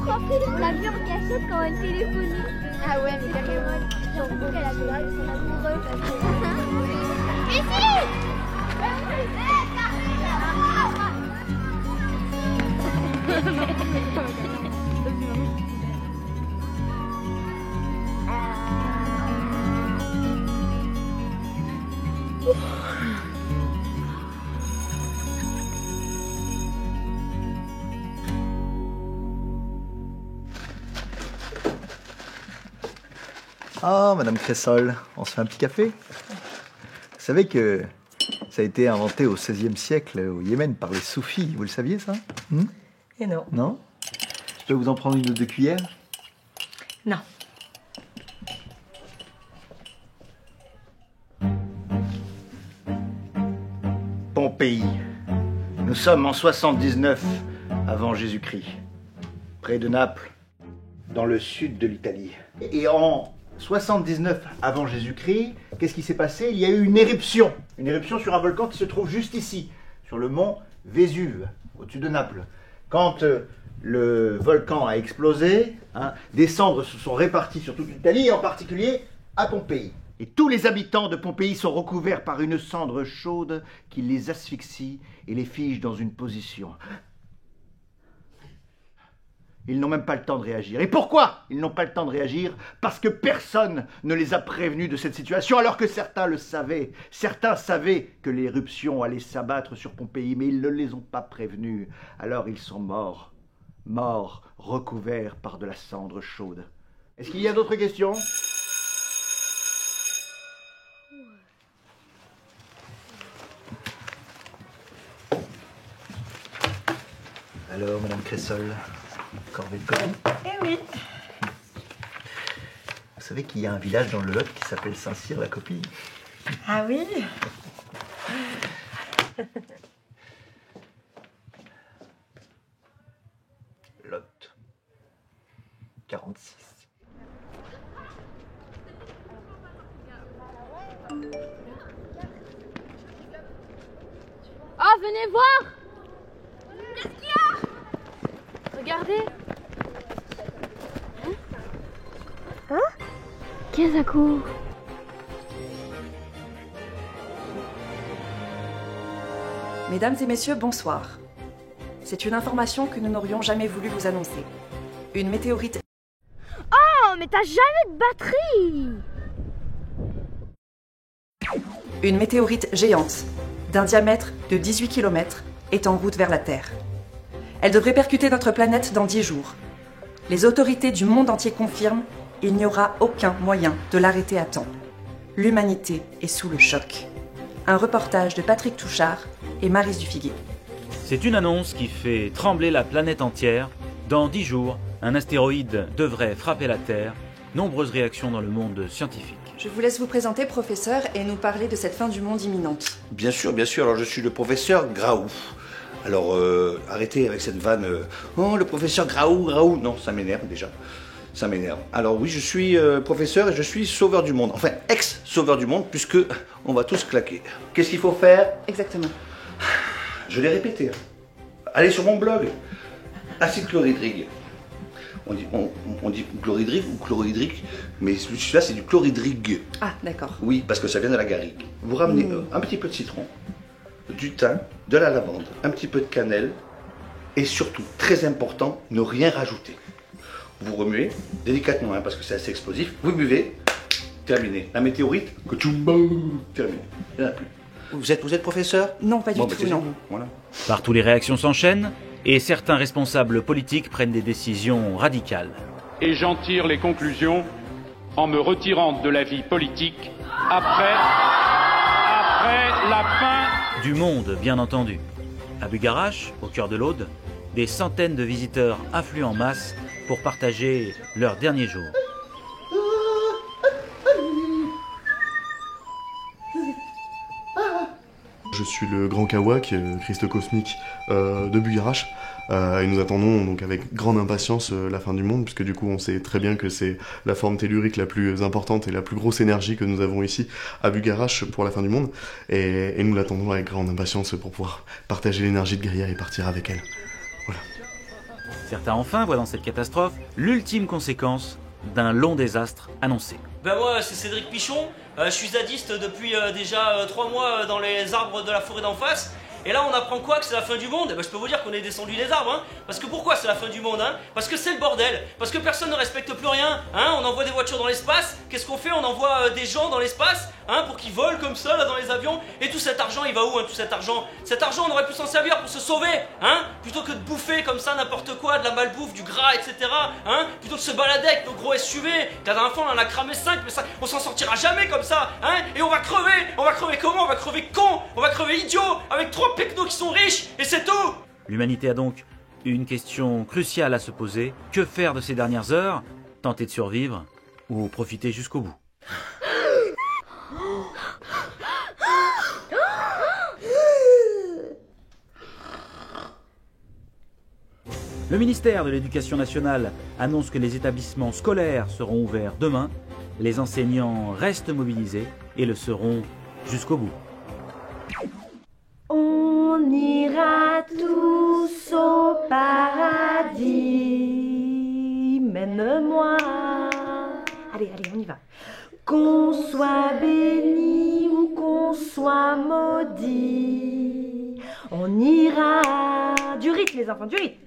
prof l'a vu en cachette quand elle téléphonait. Ah ouais, mais carrément. Surtout qu'elle a pleuré son amoureux parce que... Ici Ah, Madame Cressol, on se fait un petit café? Vous savez que ça a été inventé au XVIe siècle au Yémen par les soufis, vous le saviez ça? Et non. Non? Je peux vous en prendre une ou deux cuillères? Non. Pompéi. Nous sommes en 79 avant Jésus-Christ, près de Naples, dans le sud de l'Italie. Et en 79 avant Jésus-Christ, qu'est-ce qui s'est passé? Il y a eu une éruption sur un volcan qui se trouve juste ici, sur le mont Vésuve, au-dessus de Naples. Quand le volcan a explosé, des cendres se sont réparties sur toute l'Italie, et en particulier à Pompéi. Et tous les habitants de Pompéi sont recouverts par une cendre chaude qui les asphyxie et les fige dans une position. Ils n'ont même pas le temps de réagir. Et pourquoi ils n'ont pas le temps de réagir? Parce que personne ne les a prévenus de cette situation, alors que certains le savaient. Certains savaient que l'éruption allait s'abattre sur Pompéi, mais ils ne les ont pas prévenus. Alors ils sont morts, recouverts par de la cendre chaude. Est-ce qu'il y a d'autres questions? Alors, Madame Cressol, corvée de colis? Eh oui. Vous savez qu'il y a un village dans le Lot qui s'appelle Saint-Cyr-la-Copie? Ah oui? Lot. 46. Oh, venez voir! Qu'est-ce qu'il y a? Regardez. Hein? Qu'est-ce à court? Mesdames et messieurs, bonsoir. C'est une information que nous n'aurions jamais voulu vous annoncer. Une météorite... Oh, mais t'as jamais de batterie! Une météorite géante, d'un diamètre de 18 km, est en route vers la Terre. Elle devrait percuter notre planète dans 10 jours. Les autorités du monde entier confirment qu'il n'y aura aucun moyen de l'arrêter à temps. L'humanité est sous le choc. Un reportage de Patrick Touchard et Maryse Dufiguier. C'est une annonce qui fait trembler la planète entière. Dans 10 jours, un astéroïde devrait frapper la Terre. Nombreuses réactions dans le monde scientifique. Je vous laisse vous présenter, professeur, et nous parler de cette fin du monde imminente. Bien sûr, bien sûr. Alors, je suis le professeur Graou. Alors, arrêtez avec cette vanne. Oh, le professeur Graou, Graou. Non, ça m'énerve déjà. Ça m'énerve. Alors oui, je suis professeur et je suis sauveur du monde. Enfin, ex-sauveur du monde, puisque on va tous claquer. Qu'est-ce qu'il faut faire? Exactement. Je l'ai répété. Allez sur mon blog. Acide chlorhydrique. On dit chlorhydrique ou chlorhydrique, mais celui-là c'est du chlorhydrique. Ah, d'accord. Oui, parce que ça vient de la garrigue. Vous ramenez un petit peu de citron, du thym, de la lavande, un petit peu de cannelle, et surtout, très important, ne rien rajouter. Vous remuez délicatement, parce que c'est assez explosif. Vous buvez, terminé. La météorite, terminé. Il n'y en a plus. Vous êtes professeur? Non, pas du Bon, tout, bah, non. Voilà. Partout les réactions s'enchaînent et certains responsables politiques prennent des décisions radicales. Et j'en tire les conclusions en me retirant de la vie politique après la fin Du monde, bien entendu. À Bugarache, au cœur de l'Aude, des centaines de visiteurs affluent en masse pour partager leurs derniers jours. Je suis le grand Kawak, Christ cosmique de Bugarache. Et nous attendons donc avec grande impatience la fin du monde, puisque du coup on sait très bien que c'est la forme tellurique la plus importante et la plus grosse énergie que nous avons ici à Bugarache pour la fin du monde. Et nous l'attendons avec grande impatience pour pouvoir partager l'énergie de Gaïa et partir avec elle. Voilà. Certains enfin voient dans cette catastrophe l'ultime conséquence d'un long désastre annoncé. Ben moi c'est Cédric Pichon, je suis zadiste depuis déjà 3 mois dans les arbres de la forêt d'en face. Et là on apprend quoi? Que c'est la fin du monde? Eh ben, je peux vous dire qu'on est descendu des arbres, hein. Parce que pourquoi c'est la fin du monde, hein? Parce que c'est le bordel, parce que personne ne respecte plus rien, hein. On envoie des voitures dans l'espace, qu'est-ce qu'on fait? On envoie des gens dans l'espace, hein, pour qu'ils volent comme ça là dans les avions. Et tout cet argent il va où, hein, tout cet argent? Cet argent on aurait pu s'en servir pour se sauver, hein, plutôt que de bouffer comme ça n'importe quoi, de la malbouffe, du gras, etc. hein, plutôt que de se balader avec nos gros SUV. La dernière fois on en a cramé 5, mais ça, on s'en sortira jamais comme ça, hein. Et on va crever comment? On va crever con, on va crever idiot, avec 3 pecnos qui sont riches, et c'est tout. L'humanité a donc une question cruciale à se poser. Que faire de ces dernières heures? Tenter de survivre ou profiter jusqu'au bout? Le ministère de l'Éducation nationale annonce que les établissements scolaires seront ouverts demain. Les enseignants restent mobilisés et le seront jusqu'au bout. On ira tous au paradis, même moi. Allez, on y va. Qu'on soit béni ou qu'on soit maudit, on ira. Du rythme, les enfants, du rythme.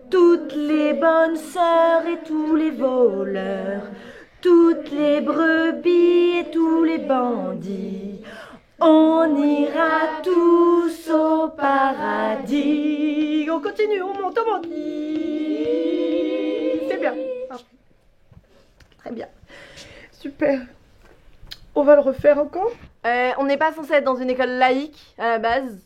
Toutes les bonnes sœurs et tous les voleurs, toutes les brebis et tous les bandits, on ira tous au paradis. On continue, on monte, on monte. C'est bien. Très bien. Super. On va le refaire encore? On n'est pas censé être dans une école laïque à la base.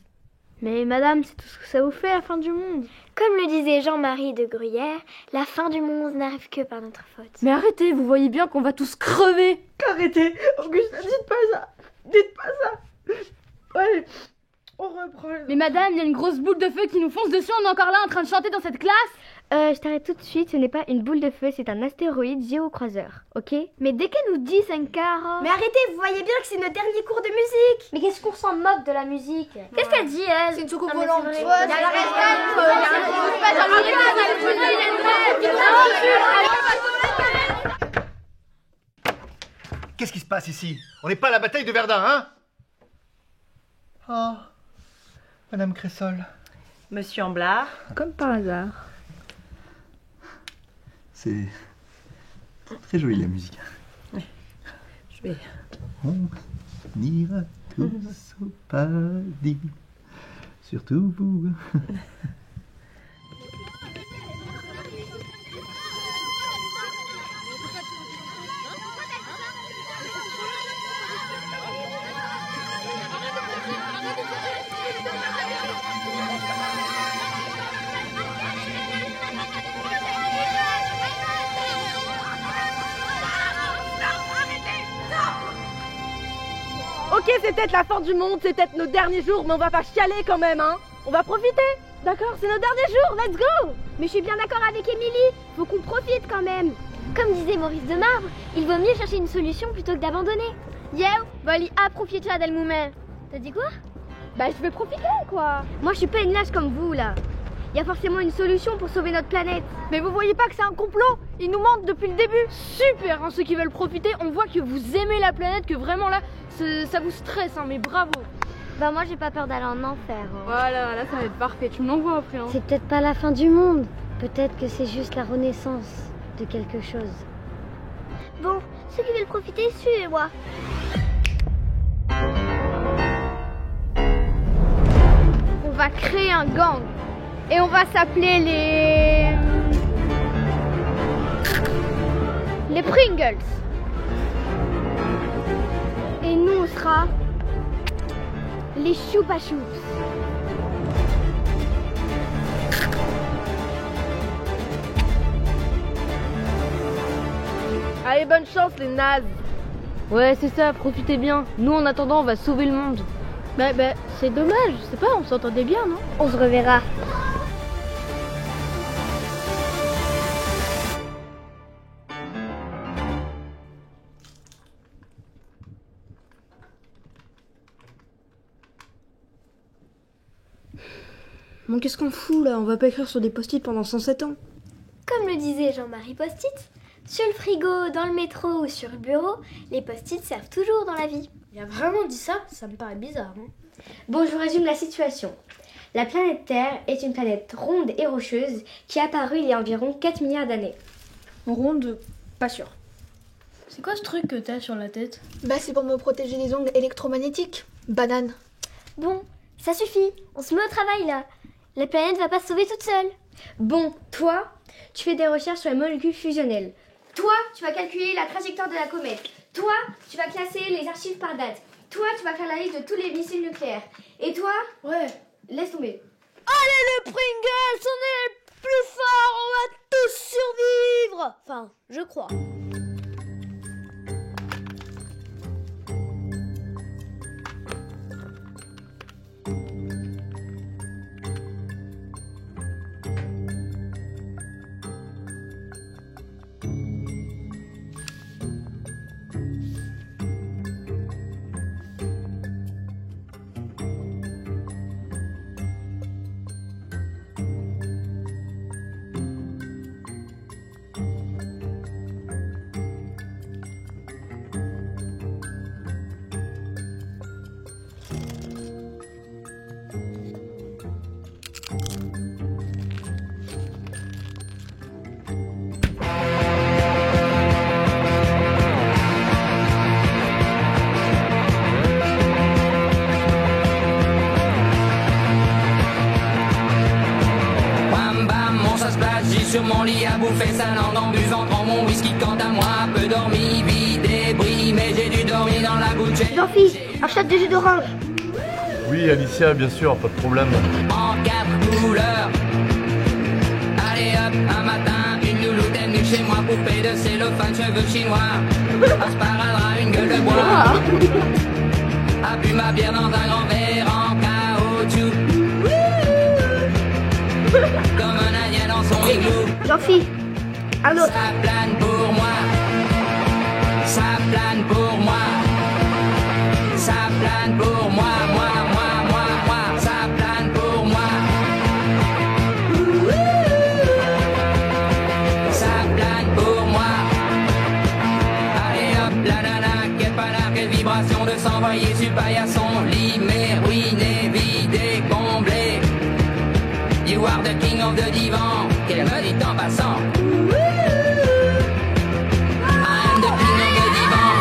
Mais madame, c'est tout ce que ça vous fait, la fin du monde. Comme le disait Jean-Marie de Gruyère, la fin du monde n'arrive que par notre faute. Mais arrêtez, vous voyez bien qu'on va tous crever. Arrêtez, Auguste, dites pas ça. Dites pas ça. Ouais, on reprend. Mais madame, il y a une grosse boule de feu qui nous fonce dessus, on est encore là en train de chanter dans cette classe. Je t'arrête tout de suite, ce n'est pas une boule de feu, c'est un astéroïde géocroiseur, ok? Mais dès qu'elle nous dit 5 quarts... Mais arrêtez, vous voyez bien que c'est notre dernier cours de musique. Mais qu'est-ce qu'on s'en moque de la musique? Qu'est-ce qu'elle dit, elle? C'est une soucoupe volante. Qu'est-ce qui se passe ici? On n'est pas à la bataille de Verdun, hein? Oh, Madame Cressol. Monsieur Amblard. Comme par hasard. C'est très joli la musique. Je vais... On ira tous au paradis, surtout vous. Ok, c'est peut-être la fin du monde, c'est peut-être nos derniers jours, mais on va pas chialer quand même, hein. On va profiter. D'accord, c'est nos derniers jours, let's go. Mais je suis bien d'accord avec Émilie, faut qu'on profite quand même. Comme disait Maurice de Marbre, il vaut mieux chercher une solution plutôt que d'abandonner. Yo, vali approfitare del moment. T'as dit quoi? Bah je vais profiter quoi. Moi je suis pas une lâche comme vous là. Il y a forcément une solution pour sauver notre planète. Mais vous voyez pas que c'est un complot? Ils nous mentent depuis le début. Super, hein, ceux qui veulent profiter, on voit que vous aimez la planète, que vraiment là, ça vous stresse, hein, mais bravo. Bah moi j'ai pas peur d'aller en enfer. Hein. Voilà, là ça va être parfait, tu me l'envoies après. Hein. C'est peut-être pas la fin du monde. Peut-être que c'est juste la renaissance de quelque chose. Bon, ceux qui veulent profiter, suivez-moi. On va créer un gang. Et on va s'appeler les Pringles. Et nous on sera les Choupa Choups. Allez, bonne chance les nazes. Ouais, c'est ça, profitez bien. Nous en attendant, on va sauver le monde. Bah, c'est dommage, je sais pas, on s'entendait bien, non? On se reverra. Bon, qu'est-ce qu'on fout là? On va pas écrire sur des post-it pendant 107 ans. Comme le disait Jean-Marie Post-it, sur le frigo, dans le métro ou sur le bureau, les post-it servent toujours dans la vie. Il a vraiment dit ça? Ça me paraît bizarre. Hein. Bon, je vous résume la situation. La planète Terre est une planète ronde et rocheuse qui est apparue il y a environ 4 milliards d'années. Ronde, pas sûr. C'est quoi ce truc que t'as sur la tête? Bah c'est pour me protéger des ondes électromagnétiques. Banane. Bon, ça suffit, on se met au travail là. La planète va pas se sauver toute seule. Bon, toi, tu fais des recherches sur les molécules fusionnelles. Toi, tu vas calculer la trajectoire de la comète. Toi, tu vas classer les archives par date. Toi, tu vas faire la liste de tous les missiles nucléaires. Et toi, ouais, laisse tomber. Allez les Pringles, on est les plus forts, on va tous survivre. Enfin, je crois. Sur mon lit à bouffer sa langue en buvant grand mon whisky. Quant à moi, peu dormi, vide et bris, mais j'ai dû dormir dans la bouche. Jean-Philippe, achète des jus d'orange. Oui, Alicia, bien sûr, pas de problème. En 4 couleurs. Allez hop, un matin, une louloute est venue chez moi, poupée de cellophane, cheveux chinois. Un sparadrap, une gueule de bois. A bu ma bière dans un grand verre en caoutchouc. Comme un indien dans son igloo. Jean-Philippe, un autre. Ça plane pour moi. Ça plane pour moi. Ça plane pour moi. Moi. Ça plane pour moi. Ça plane pour moi. Allez hop, la nana, quelle panard, quelle vibration de s'envoyer sur paillasson. Limé, ruiné, vidé, comblé. You are the king of the divan. Qu'elle me dit en passant. I am the king of the divan.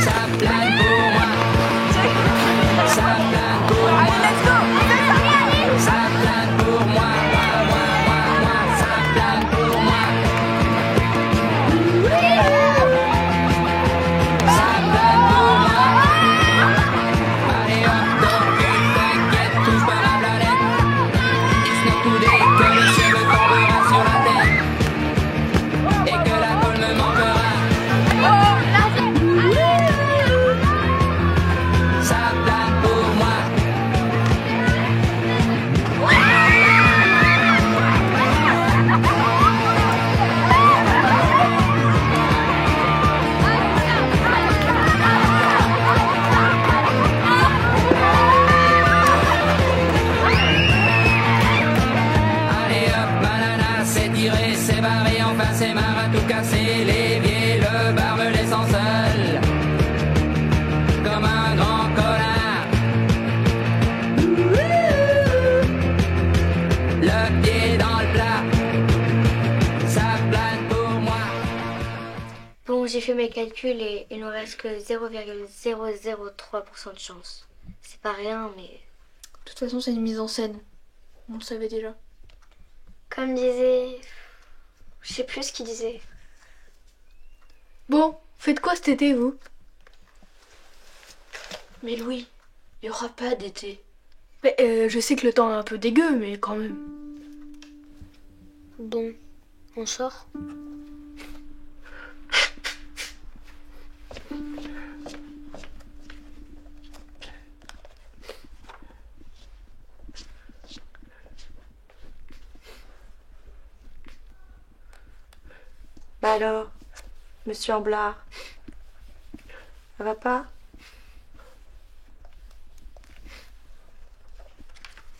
Ça plane pour moi. Ça plane pour moi. Ça plane pour moi. Ça plane pour moi. Ça plane pour moi. Allez hop, donc tu t'inquiètes, touche pas la planète. Que le cheveu tombera sur la tête et que la colle me manquera. Ça plane pour moi. C'est barré, enfin c'est marre à tout casser. L'évier, le bar me laissant seul comme un grand connard. Le pied dans le plat. Ça plane pour moi. Bon, j'ai fait mes calculs et il nous reste que 0,003% de chance. C'est pas rien, mais... De toute façon, c'est une mise en scène. On le savait déjà. Comme disait... Je sais plus ce qu'il disait. Bon, faites quoi cet été, vous? Mais Louis, il y aura pas d'été. Mais je sais que le temps est un peu dégueu, mais quand même. Bon, on sort? Bah alors, monsieur Amblard, ça va pas?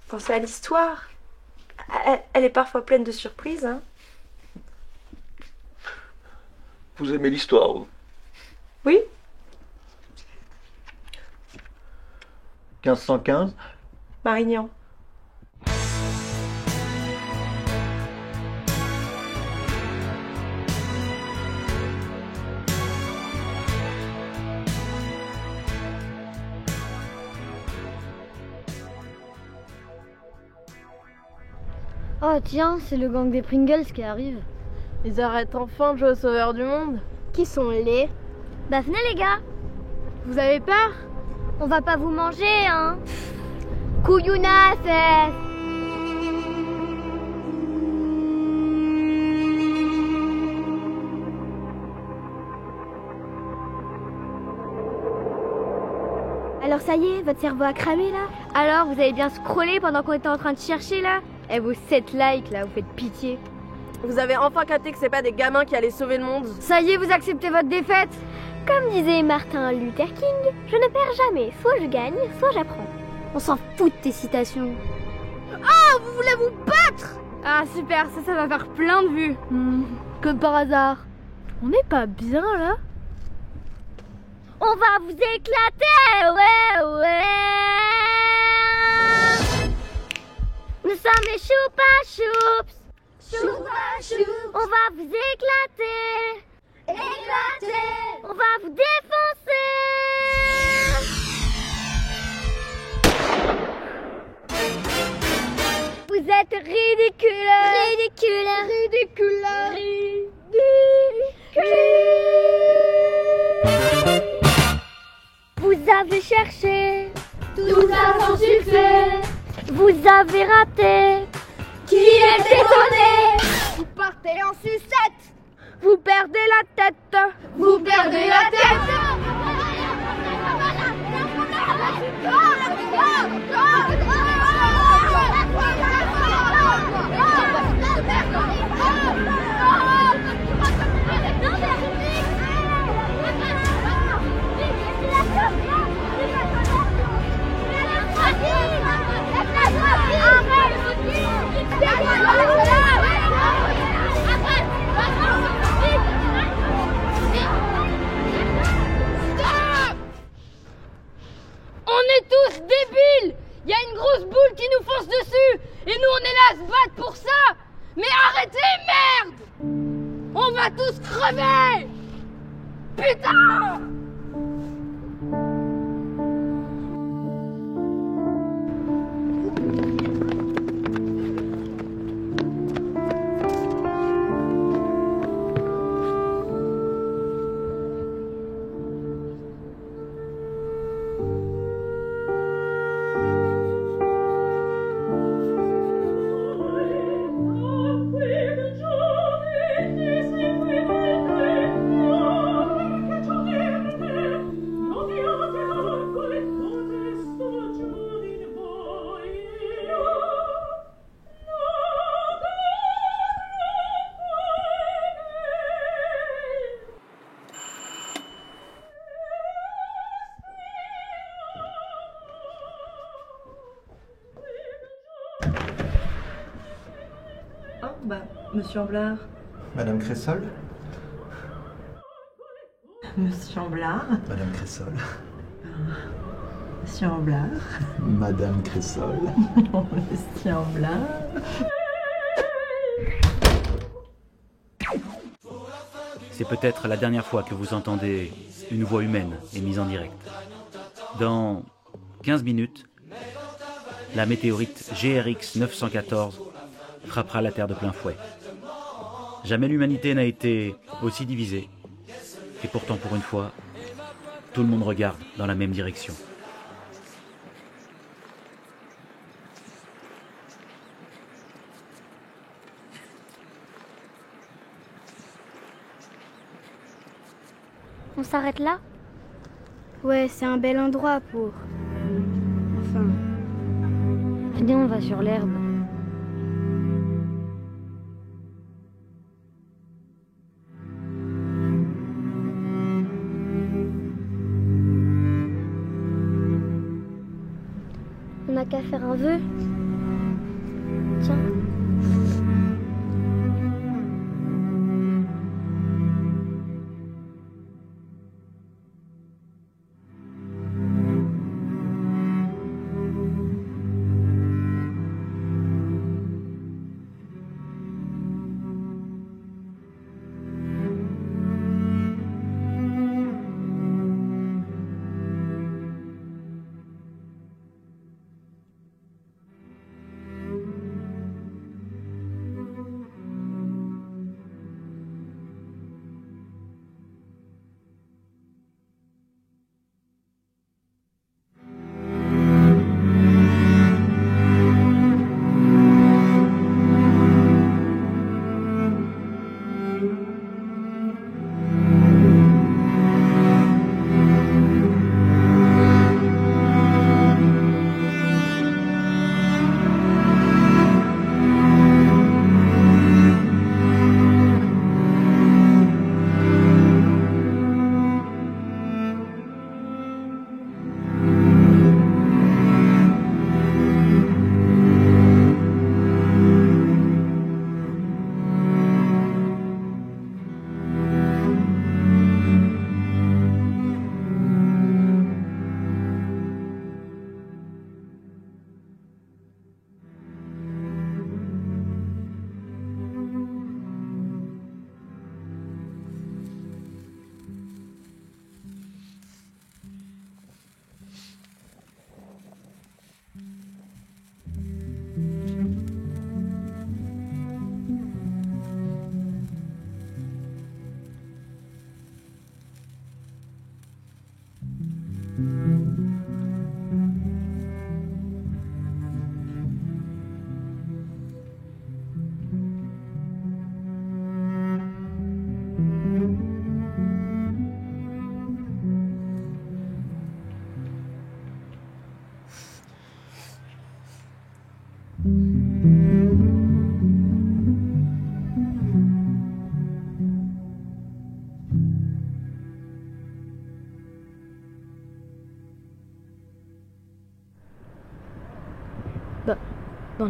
Pensez à l'histoire. Elle est parfois pleine de surprises, hein. Vous aimez l'histoire, vous? Oui. 1515. Marignan. Oh tiens, c'est le gang des Pringles qui arrive. Ils arrêtent enfin de jouer au Sauveur du Monde. Qui sont les? Bah venez les gars. Vous avez peur? On va pas vous manger, hein. Couillouna, fesse. Alors ça y est, votre cerveau a cramé là? Alors vous avez bien scrollé pendant qu'on était en train de chercher là? Eh vos 7 likes là, vous faites pitié. Vous avez enfin capté que c'est pas des gamins qui allaient sauver le monde? Ça y est, vous acceptez votre défaite? Comme disait Martin Luther King, je ne perds jamais, soit je gagne, soit j'apprends. On s'en fout de tes citations. Oh, vous voulez vous battre? Ah super, ça va faire plein de vues. Comme par hasard. On n'est pas bien là? On va vous éclater, ouais. Nous sommes les Choupa Choups. Choupa Choups. On va vous éclater. On va vous défoncer. Vous êtes ridicules. Vous avez cherché tout ça sans succès. Vous avez raté. Qui est étonné? Vous partez en sucette. Vous perdez la tête. Vous perdez la tête. On est tous débiles. Il y a une grosse boule qui nous fonce dessus. Et nous on est là à se battre pour ça. Mais arrêtez, merde. On va tous crever. Putain. Monsieur Amblard. Madame Cressol. Monsieur Amblard. Madame Cressol. Monsieur Amblard. Madame Cressol. Monsieur Amblard. C'est peut-être la dernière fois que vous entendez une voix humaine émise en direct. Dans 15 minutes, la météorite GRX 914 frappera la Terre de plein fouet. Jamais l'humanité n'a été aussi divisée. Et pourtant, pour une fois, tout le monde regarde dans la même direction. On s'arrête là? Ouais, c'est un bel endroit pour... Enfin... Venez, on va sur l'herbe. On n'a qu'à faire un vœu.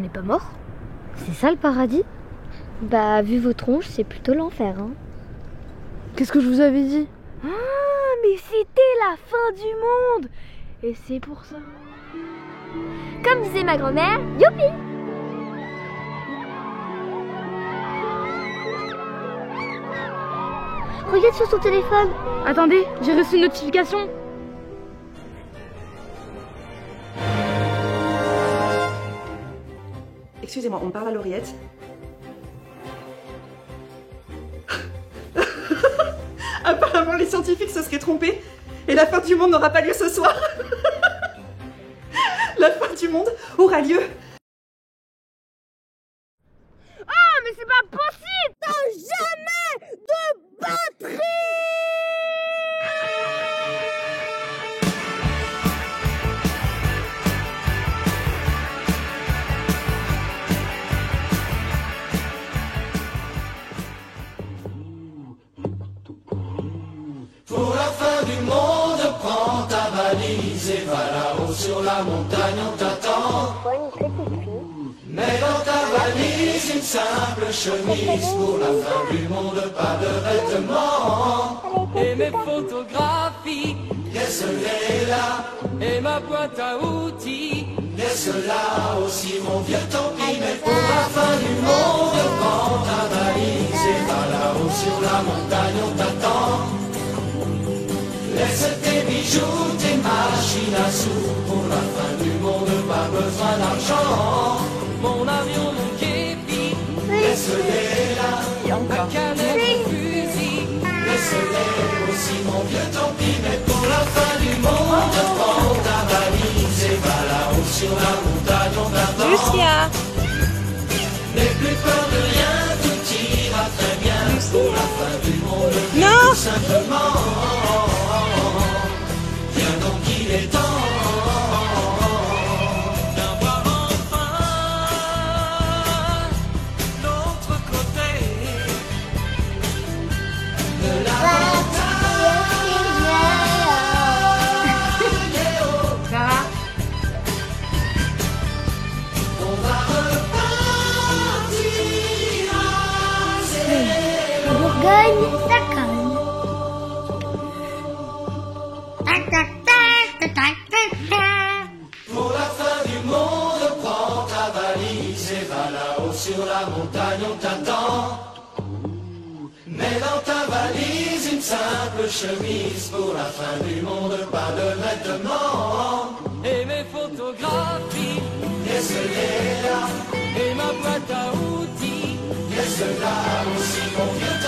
n'est pas mort. C'est ça le paradis? Bah, vu vos tronches, c'est plutôt l'enfer, hein. Qu'est-ce que je vous avais dit? Ah, mais c'était la fin du monde! Et c'est pour ça. Comme disait ma grand-mère, youpi! Regarde sur son téléphone. Attendez, j'ai reçu une notification. Excusez-moi, on parle à l'oreillette. Apparemment, les scientifiques se seraient trompés et la fin du monde n'aura pas lieu ce soir. La fin du monde aura lieu. Ah, mais c'est pas possible! T'as jamais de batterie! Pour la fin du monde, prends ta valise et va là-haut sur la montagne, on t'attend. Mets dans ta valise une simple chemise. Pour la fin du monde, pas de vêtements. Et mes photographies, laisse-les là. et ma boîte à outils. Laisse-la aussi mon vieux tant pis. Mais pour la fin du monde, prends ta valise et va là-haut sur la montagne, on t'attend. Laisse tes bijoux, tes machines à sous. Pour la fin du monde, pas besoin d'argent. Mon avion, mon képi, laisse-les là. ma canette, mon fusil. Laisse-les aussi mon vieux tant pis. Mais pour la fin du monde, prends ta valise et va là-haut sur la montagne, on t'attend. Lucia! N'aie plus peur de rien, tout ira très bien. Pour la fin du monde, non, tout simplement. Viens donc, il est temps d'avoir enfin l'autre côté de la montagne. On va repartir à zéro. Bourgogne, ça calme. Pour la fin du monde, prends ta valise et va là-haut sur la montagne, on t'attend. Mets dans ta valise une simple chemise. Pour la fin du monde, pas de vêtements. Et mes photographies, Laisse-les là. et ma boîte à outils. Laisse-la aussi mon vieux